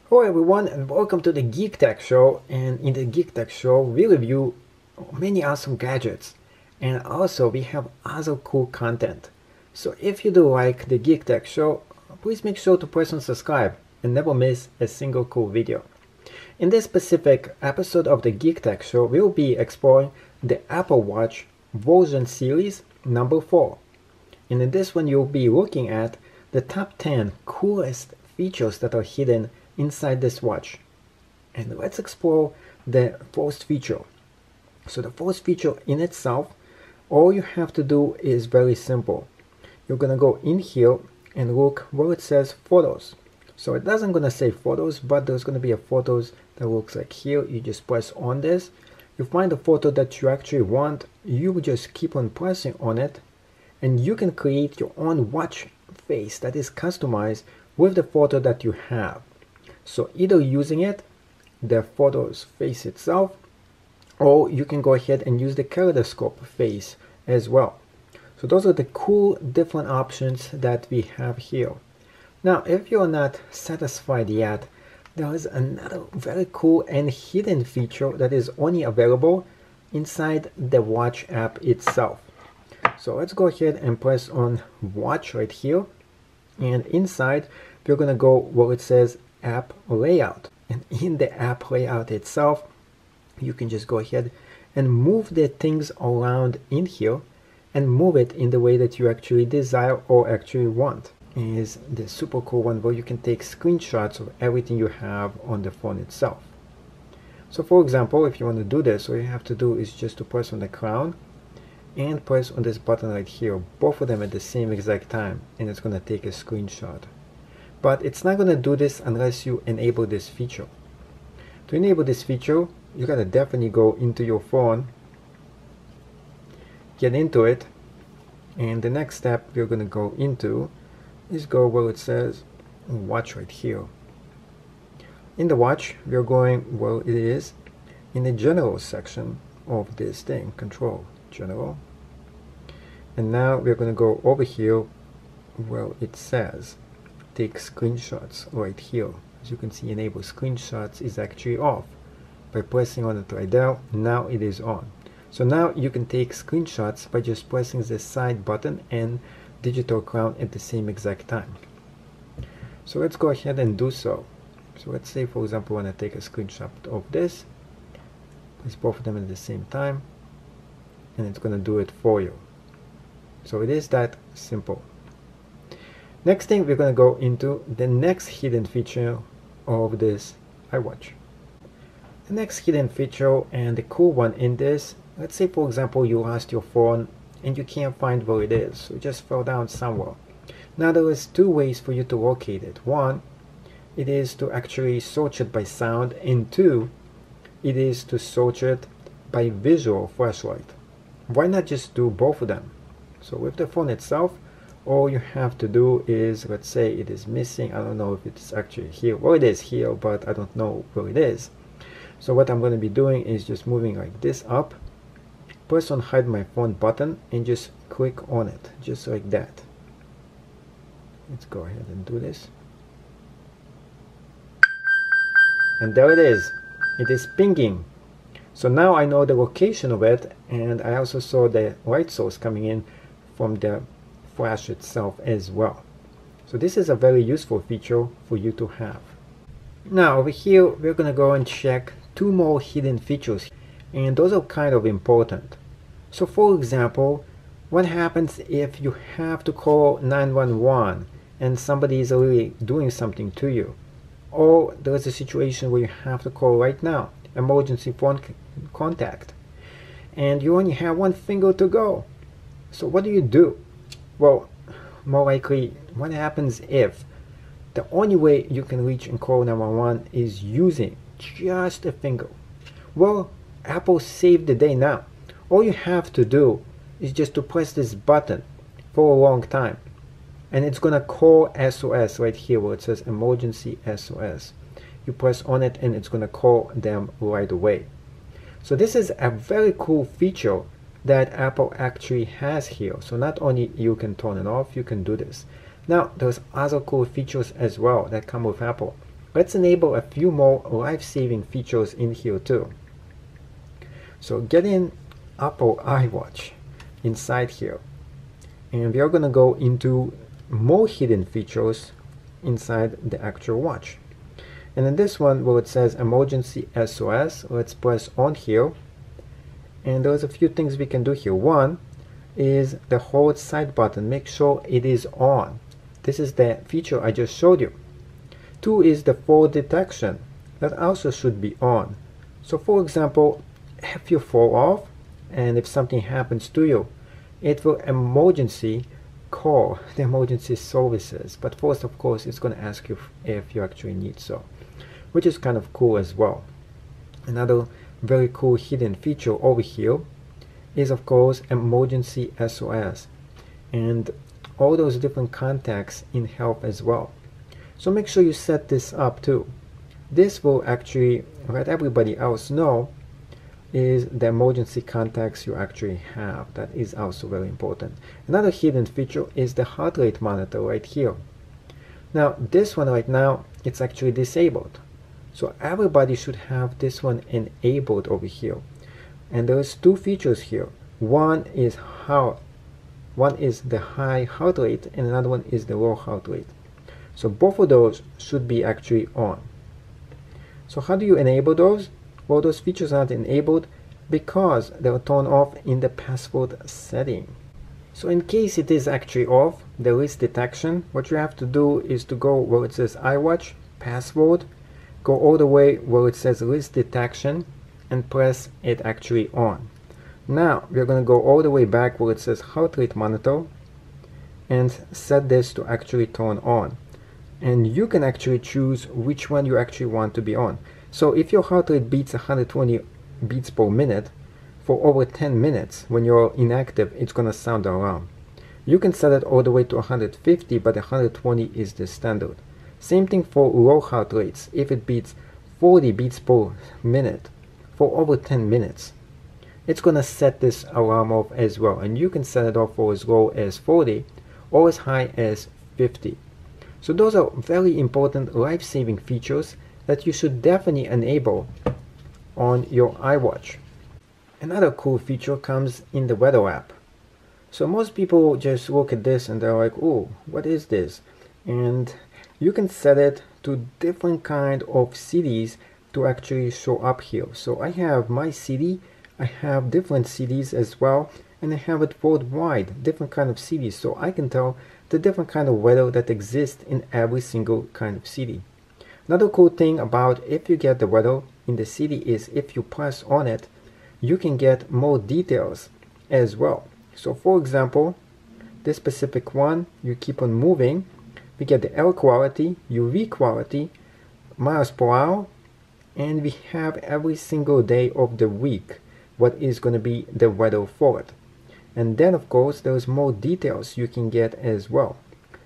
Hello everyone and welcome to the Geek Tech Show. And in the Geek Tech Show we review many awesome gadgets and also we have other cool content. So if you do like the Geek Tech Show, please make sure to press on subscribe and never miss a single cool video. In this specific episode of the Geek Tech Show we will be exploring the Apple Watch version series number 4. And in this one you'll be looking at the top 10 coolest features that are hidden inside this watch. And let's explore the first feature. So the first feature in itself, all you have to do is very simple. You're gonna go in here and look where it says photos. So it doesn't gonna say photos, but there's gonna be a photos that looks like here. You just press on this, you find the photo that you actually want, you just keep on pressing on it, and you can create your own watch face that is customized with the photo that you have. So either using it, the photos face itself, or you can go ahead and use the kaleidoscope face as well. So those are the cool different options that we have here. Now if you're not satisfied yet, there is another very cool and hidden feature that is only available inside the watch app itself. So let's go ahead and press on watch right here, and inside we're gonna go where it says app layout, and in the app layout itself you can just go ahead and move the things around in here and move it in the way that you actually desire or actually want. Is the super cool one where you can take screenshots of everything you have on the phone itself. So for example, if you want to do this, all you have to do is just to press on the crown and press on this button right here, both of them at the same exact time, and it's going to take a screenshot. But it's not going to do this unless you enable this feature. To enable this feature, you gotta definitely go into your phone, get into it, and the next step you're going to go into is go where it says watch right here. In the watch, we're going where it is in the general section of this thing, control, general. And now we're going to go over here where it says take screenshots right here. As you can see, enable screenshots is actually off. By pressing on it right there, now it is on. So now you can take screenshots by just pressing the side button and digital crown at the same exact time. So let's go ahead and do so. So let's say for example I want to take a screenshot of this, press both of them at the same time, and it's going to do it for you. So it is that simple. Next thing, we're going to go into the next hidden feature of this iWatch. The next hidden feature and the cool one in this, let's say for example you lost your phone and you can't find where it is, so it just fell down somewhere. Now there is two ways for you to locate it. One, it is to actually search it by sound, and two, it is to search it by visual flashlight. Why not just do both of them? So with the phone itself, all you have to do is, let's say it is missing, I don't know if it's actually here, well it is here, but I don't know where it is. So what I'm going to be doing is just moving like this up, press on hide my phone button and just click on it, just like that. Let's go ahead and do this. And there it is. It is pinging. So now I know the location of it, and I also saw the light source coming in from the flash itself as well. So this is a very useful feature for you to have. Now over here we're gonna go and check two more hidden features, and those are kind of important. So for example, what happens if you have to call 911 and somebody is really doing something to you, or there's a situation where you have to call right now, emergency phone contact, and you only have one finger to go. So what do? Well, more likely, what happens if the only way you can reach and call 911 is using just a finger? Well, Apple saved the day now. All you have to do is just to press this button for a long time, and it's gonna call SOS right here where it says emergency SOS. You press on it and it's gonna call them right away. So this is a very cool feature that Apple actually has here. So not only you can turn it off, you can do this. Now there's other cool features as well that come with Apple. let's enable a few more life-saving features in here too. So get in Apple iWatch inside here, and we are going to go into more hidden features inside the actual watch. And in this one where it says emergency SOS, let's press on here, and there's a few things we can do here. One is the hold side button, make sure it is on. This is the feature I just showed you. Two is the fall detection, that also should be on. So for example, if you fall off and if something happens to you, it will emergency call the emergency services, but first of course it's going to ask you if you actually need so, which is kind of cool as well. Another very cool hidden feature over here is of course emergency SOS and all those different contacts in help as well. So make sure you set this up too. This will actually let everybody else know is the emergency contacts you actually have. That is also very important. Another hidden feature is the heart rate monitor right here. Now this one right now, it's actually disabled. So everybody should have this one enabled over here. And there's two features here. One is the high heart rate and another one is the low heart rate. So both of those should be actually on. So how do you enable those? Well, those features aren't enabled because they are turned off in the password setting. So in case it is actually off, the risk detection, what you have to do is to go where it says iWatch, password, go all the way where it says risk detection and press it actually on. Now we're going to go all the way back where it says heart rate monitor and set this to actually turn on. And you can actually choose which one you actually want to be on. So if your heart rate beats 120 beats per minute for over 10 minutes, when you're inactive, it's going to sound the alarm. You can set it all the way to 150, but 120 is the standard. Same thing for low heart rates. If it beats 40 beats per minute for over 10 minutes, it's going to set this alarm off as well. And you can set it off for as low as 40 or as high as 50. So those are very important life-saving features that you should definitely enable on your iWatch. Another cool feature comes in the weather app. So most people just look at this and they're like, oh, what is this? And you can set it to different kind of cities to actually show up here. So I have my city, I have different cities as well, and I have it worldwide, different kind of cities, so I can tell the different kind of weather that exists in every single kind of city. Another cool thing about if you get the weather in the city is if you press on it, you can get more details as well. So for example, this specific one, you keep on moving, we get the air quality, UV quality, miles per hour, and we have every single day of the week what is going to be the weather for it. And then of course there's more details you can get as well,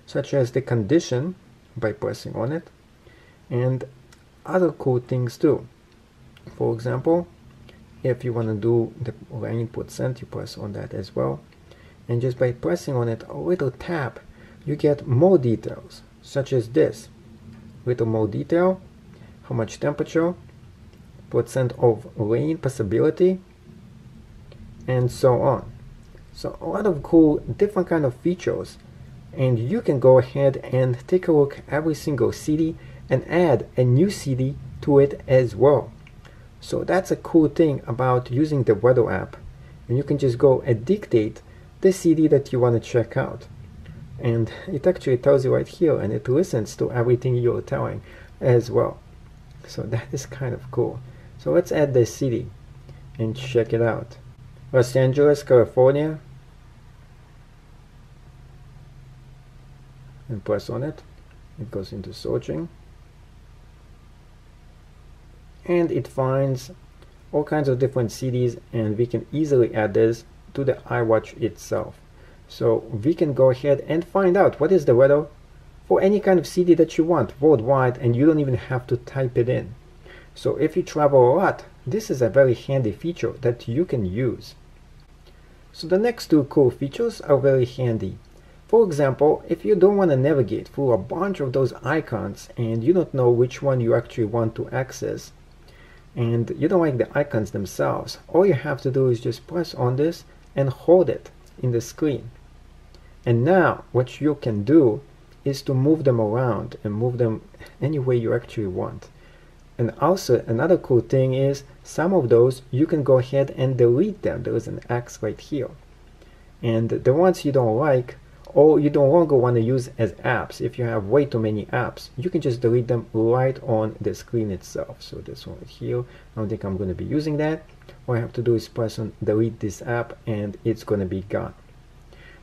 such as the condition by pressing on it, and other cool things too. For example, if you want to do the rain %, you press on that as well, and just by pressing on it a little tap, you get more details, such as this little more detail, how much temperature, % of rain possibility, and so on. So a lot of cool different kind of features, and you can go ahead and take a look at every single city and add a new city to it as well. So that's a cool thing about using the weather app, and you can just go and dictate the city that you want to check out, and it actually tells you right here, and it listens to everything you're telling as well. So that is kind of cool. So let's add this city and check it out. Los Angeles, California, and press on it. It goes into searching, and it finds all kinds of different cities, and we can easily add this to the iWatch itself. So we can go ahead and find out what is the weather for any kind of city that you want worldwide, and you don't even have to type it in. So if you travel a lot, this is a very handy feature that you can use. So the next two cool features are very handy. For example, if you don't want to navigate through a bunch of those icons and you don't know which one you actually want to access, and you don't like the icons themselves, all you have to do is just press on this and hold it in the screen. And now what you can do is to move them around and move them any way you actually want. And also another cool thing is some of those you can go ahead and delete them. There is an X right here. And the ones you don't like or you don't longer want to use as apps, if you have way too many apps, you can just delete them right on the screen itself. So this one right here, I don't think I'm going to be using that. All I have to do is press on delete this app and it's going to be gone.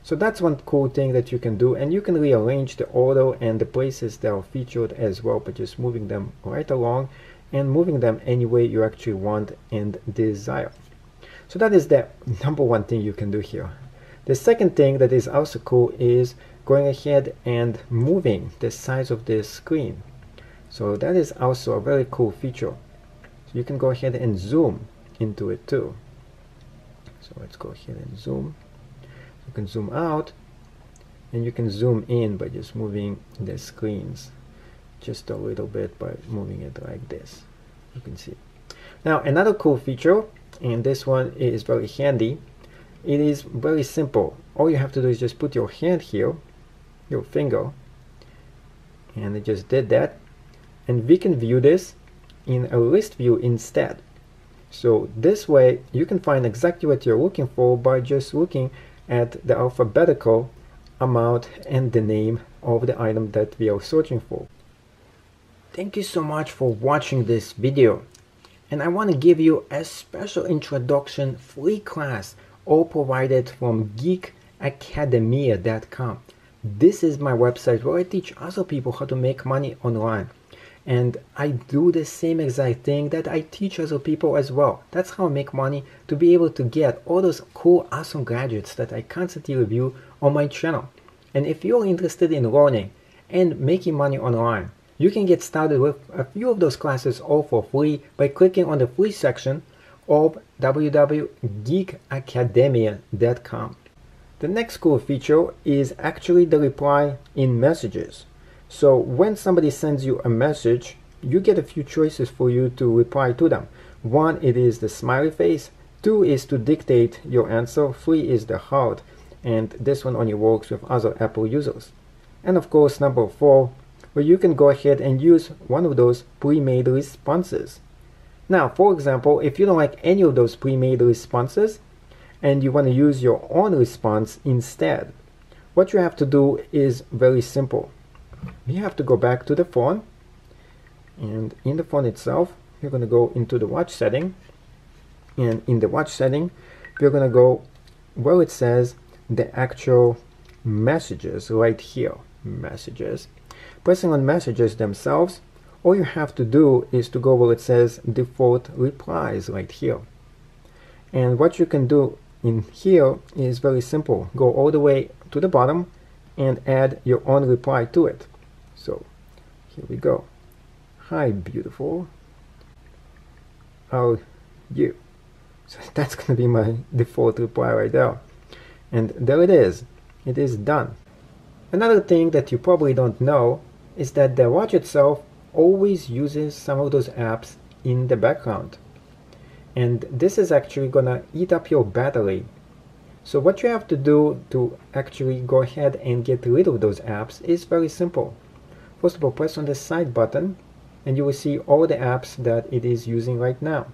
So that's one cool thing that you can do, and you can rearrange the order and the places that are featured as well by just moving them right along and moving them any way you actually want and desire. So that is the number one thing you can do here. The second thing that is also cool is going ahead and moving the size of the screen. So that is also a very cool feature. So you can go ahead and zoom into it too. So let's go ahead and zoom. You can zoom out and you can zoom in by just moving the screens just a little bit by moving it like this. You can see. Now another cool feature, and this one is very handy, it is very simple. All you have to do is just put your hand here, your finger, and it just did that, and we can view this in a list view instead. So this way you can find exactly what you're looking for by just looking at the alphabetical amount and the name of the item that we are searching for. Thank you so much for watching this video, and I want to give you a special introduction free class all provided from geekacademia.com. This is my website where I teach other people how to make money online. And I do the same exact thing that I teach other people as well. That's how I make money, to be able to get all those cool, awesome gadgets that I constantly review on my channel. And if you're interested in learning and making money online, you can get started with a few of those classes all for free by clicking on the free section of www.geekacademia.com. The next cool feature is actually the reply in messages. So when somebody sends you a message, you get a few choices for you to reply to them. One, it is the smiley face. Two is to dictate your answer. Three is the heart. And this one only works with other Apple users. And of course, number four, where you can go ahead and use one of those pre-made responses. Now, for example, if you don't like any of those pre-made responses and you want to use your own response instead, what you have to do is very simple. You have to go back to the phone, and in the phone itself you're going to go into the watch setting, and in the watch setting you're going to go where it says the actual messages right here, messages. Pressing on messages themselves, all you have to do is to go where it says default replies right here. And what you can do in here is very simple. Go all the way to the bottom and add your own reply to it. So here we go. Hi, beautiful. How are you? So that's going to be my default reply right there. And there it is. It is done. Another thing that you probably don't know is that the watch itself always uses some of those apps in the background. And this is actually going to eat up your battery. So what you have to do to actually go ahead and get rid of those apps is very simple. First of all, press on the side button and you will see all the apps that it is using right now.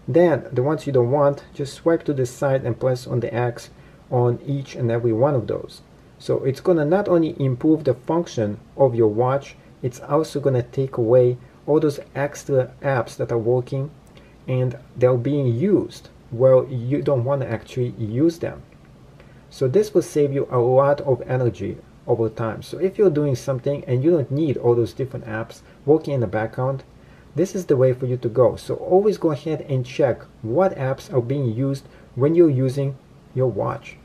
Then the ones you don't want, just swipe to the side and press on the X on each and every one of those. So it's going to not only improve the function of your watch, it's also going to take away all those extra apps that are working and they're being used where you don't want to actually use them. So this will save you a lot of energy over time. So if you're doing something and you don't need all those different apps working in the background, this is the way for you to go. So always go ahead and check what apps are being used when you're using your watch.